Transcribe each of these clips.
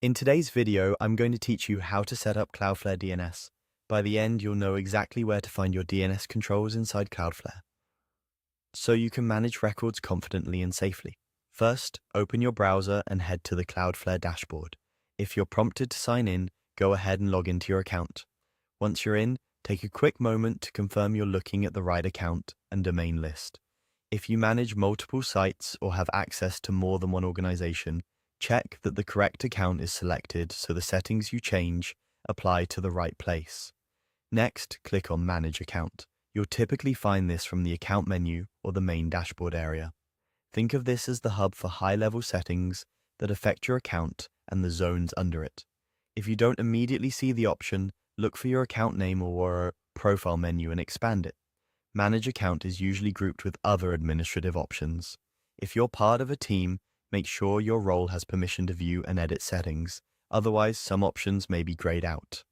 In today's video, I'm going to teach you how to set up Cloudflare DNS. By the end, you'll know exactly where to find your DNS controls inside Cloudflare, so you can manage records confidently and safely. First, open your browser and head to the Cloudflare dashboard. If you're prompted to sign in, go ahead and log into your account. Once you're in, take a quick moment to confirm you're looking at the right account and domain list. If you manage multiple sites or have access to more than one organization, check that the correct account is selected so the settings you change apply to the right place. Next, click on Manage Account. You'll typically find this from the Account menu or the main dashboard area. Think of this as the hub for high-level settings that affect your account and the zones under it. If you don't immediately see the option, look for your account name or profile menu and expand it. Manage Account is usually grouped with other administrative options. If you're part of a team, make sure your role has permission to view and edit settings, otherwise some options may be grayed out.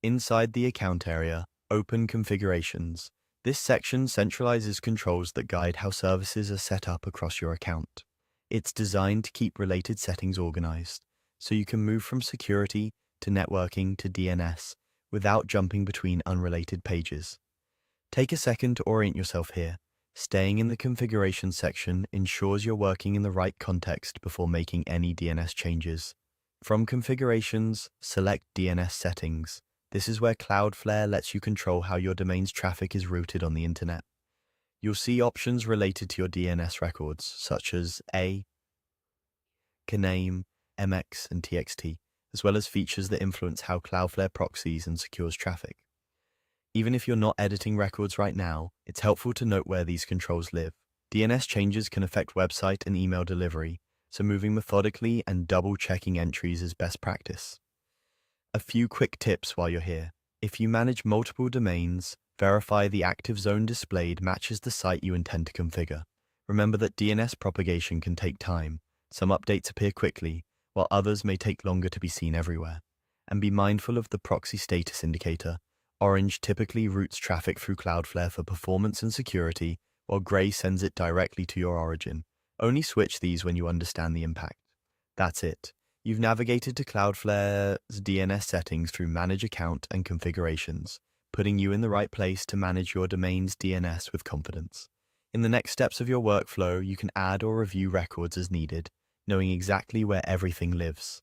Inside the account area, open Configurations. This section centralizes controls that guide how services are set up across your account. It's designed to keep related settings organized, so you can move from security to networking to DNS without jumping between unrelated pages. Take a second to orient yourself here. Staying in the configuration section ensures you're working in the right context before making any DNS changes. From Configurations, select DNS Settings. This is where Cloudflare lets you control how your domain's traffic is routed on the internet. You'll see options related to your DNS records, such as kname, MX, and TXT, as well as features that influence how Cloudflare proxies and secures traffic. Even if you're not editing records right now, it's helpful to note where these controls live. DNS changes can affect website and email delivery, so moving methodically and double-checking entries is best practice. A few quick tips while you're here. If you manage multiple domains, verify the active zone displayed matches the site you intend to configure. Remember that DNS propagation can take time. Some updates appear quickly, while others may take longer to be seen everywhere. And be mindful of the proxy status indicator. Orange typically routes traffic through Cloudflare for performance and security, while gray sends it directly to your origin. Only switch these when you understand the impact. That's it. You've navigated to Cloudflare's DNS settings through Manage Account and Configurations, putting you in the right place to manage your domain's DNS with confidence. In the next steps of your workflow, you can add or review records as needed, knowing exactly where everything lives.